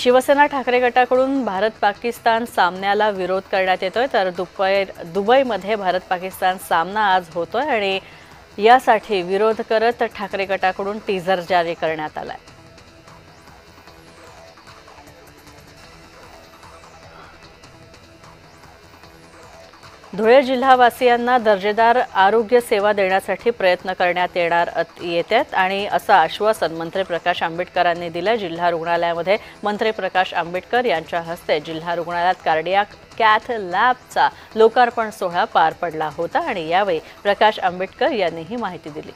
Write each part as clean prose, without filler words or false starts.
शिवसेना ठाकरे गटाकडून भारत-पाकिस्तान सामन्याला विरोध करण्यात येतोय, तर दुबईमध्ये भारत-पाकिस्तान सामना आज होतोय आणि यासाठी विरोध करत ठाकरे गटाकडून टीजर जारी करण्यात आलाय। धुळे जिल्हावासियांना दर्जेदार आरोग्य सेवा देण्यासाठी प्रयत्न करण्यात येतात आणि असं आश्वासन मंत्री प्रकाश आंबेडकरांनी दिलं। जिल्हा रुग्णालयामध्ये मंत्री प्रकाश आंबेडकर यांच्या हस्ते जिल्हा रुग्णालयात कार्डियाक कॅथ लॅबचा लोकार्पण सोहळा पार पडला होता आणि यावेळी प्रकाश आंबेडकर यांनी ही माहिती दिली।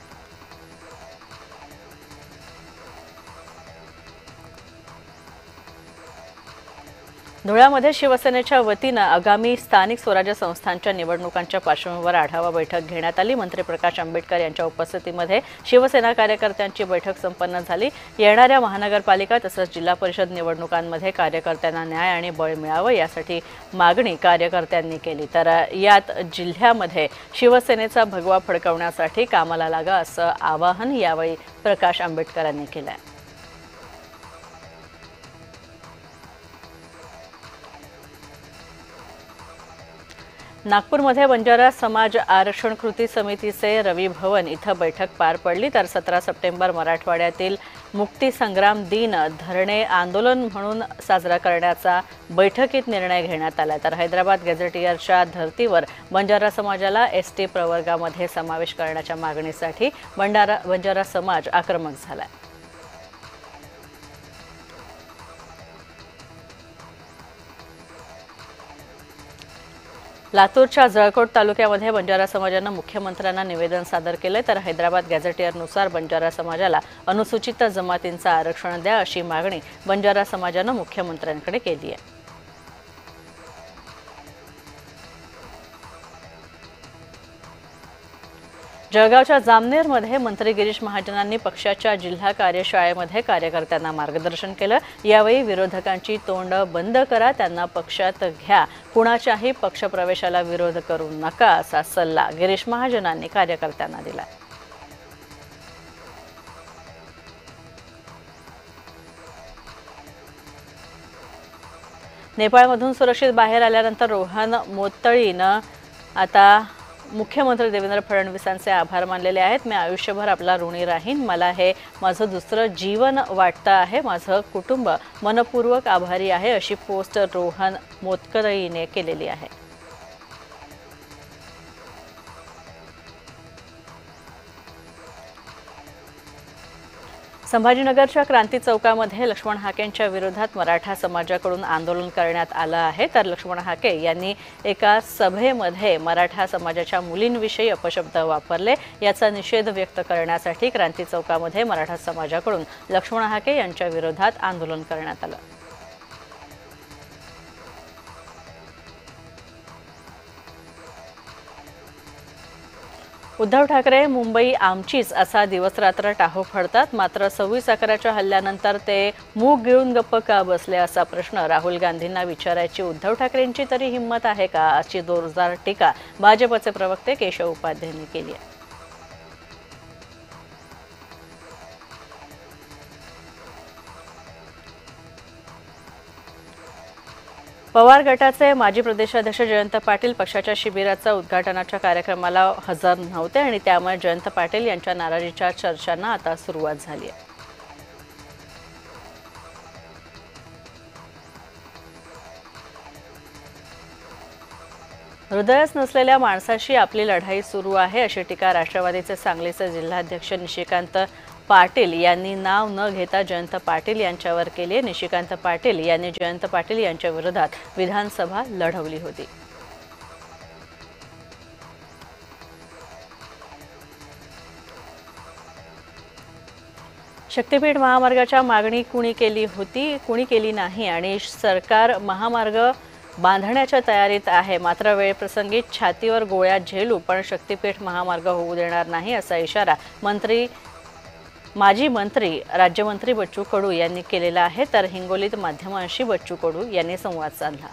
धुळ्यामध्ये शिवसेनेच्या वतीने आगामी स्थानिक स्वराज्य संस्थांच्या निवडणुकांच्या पार्श्वभूमीवर आढावा बैठक घेण्यात आली। मंत्री प्रकाश आंबेडकर यांच्या उपस्थितीमध्ये शिवसेना कार्यकर्त्यांची बैठक संपन्न झाली। येणाऱ्या महानगरपालिका तसंच जिल्हा परिषद निवडणुकांमध्ये कार्यकर्त्यांना न्याय आणि बळ मिळावं यासाठी मागणी कार्यकर्त्यांनी केली। तर यात जिल्ह्यामध्ये शिवसेनेचा भगवा फडकवण्यासाठी कामाला लागा असं आवाहन यावेळी प्रकाश आंबेडकरांनी केलं। नागपूरमध्ये बंजारा समाज आरक्षण कृती समितीचे रवी भवन इथं बैठक पार पडली। तर 17 सप्टेंबर मराठवाड्यातील मुक्ती संग्राम दिन धरणे आंदोलन म्हणून साजरा करण्याचा बैठकीत निर्णय घेण्यात आला। तर हैदराबाद गॅझेटियरच्या धर्तीवर बंजारा समाजाला एसटी प्रवर्गामध्ये समावेश करण्याच्या मागणीसाठी बंजारा समाज आक्रमक झाला। लातूरच्या जळकोट तालुक्यामध्ये बंजारा समाजाने मुख्यमंत्र्यांना निवेदन सादर केले। तर हैदराबाद गॅझेटियरनुसार बंजारा समाजाला अनुसूचित जमातींचं आरक्षण द्या अशी मागणी बंजारा समाजाने मुख्यमंत्र्यांकडे केली आहे। जळगावच्या जामनेरमध्ये मंत्री गिरीश महाजनांनी पक्षाच्या जिल्हा कार्यशाळेमध्ये कार्यकर्त्यांना मार्गदर्शन केलं। यावेळी विरोधकांची तोंड बंद करा, त्यांना पक्षात घ्या, कुणाच्याही पक्षप्रवेशाला विरोध करू नका असा सल्ला गिरीश महाजनांनी कार्यकर्त्यांना दिला। नेपाळमधून सुरक्षित बाहेर आल्यानंतर रोहन मोत्तळीनं आता मुख्यमंत्री देवेंद्र फडणवीसांचे आभार मानलेले आहेत। मी आयुष्यभर आपला ऋणी राहीन, मला हे माझं दुसरं जीवन वाटतं आहे, माझं कुटुंब मनपूर्वक आभारी आहे अशी पोस्ट रोहन मोत्तळीने केलेली आहे। संभाजीनगरच्या क्रांती चौकामध्ये लक्ष्मण हाकेंच्या विरोधात मराठा समाजाकडून आंदोलन करण्यात आलं आहे। तर लक्ष्मण हाके यांनी एका सभेमध्ये मराठा समाजाच्या मुलींविषयी अपशब्द वापरले। याचा निषेध व्यक्त करण्यासाठी क्रांती चौकामध्ये मराठा समाजाकडून लक्ष्मण हाके यांच्या विरोधात आंदोलन करण्यात आलं। उद्धव ठाकरे मुंबई आमचीच असा दिवसरात्र टाहो फोडतात, मात्र 26/11च्या हल्ल्यानंतर ते मूग गिळून गप्प का बसले असा प्रश्न राहुल गांधींना विचारायची उद्धव ठाकरेंची तरी हिंमत आहे का अशी जोरदार टीका भाजपचे प्रवक्ते केशव उपाध्यायांनी केली आहे। पवार गटाचे माजी प्रदेशाध्यक्ष जयंत पाटील पक्षाच्या शिबिराच्या उद्घाटनाच्या कार्यक्रमाला हजर नव्हते आणि त्यामुळे जयंत पाटील यांच्या नाराजीच्या चर्चांना आता सुरुवात झाली आहे। हृदयच नसलेल्या माणसाशी आपली लढाई सुरू आहे अशी टीका राष्ट्रवादीचे सांगलीचे जिल्हाध्यक्ष निशिकांत पाटील यांनी नाव न घेता जयंत पाटील यांच्यावर केली। निशिकांत पाटील यांनी जयंत पाटील यांच्या विरोधात विधानसभा लढवली होती। शक्तीपीठ महामार्गाच्या मागणी कुणी केली नाही आणि सरकार महामार्ग बांधण्याच्या तयारीत आहे, मात्र वेळप्रसंगी छातीवर गोळ्या झेलू पण शक्तीपीठ महामार्ग होऊ देणार नाही असा इशारा माजी मंत्री राज्यमंत्री बच्चू कडू यांनी केलेला आहे। तर हिंगोलीत माध्यमांशी बच्चू कडू यांनी संवाद साधला।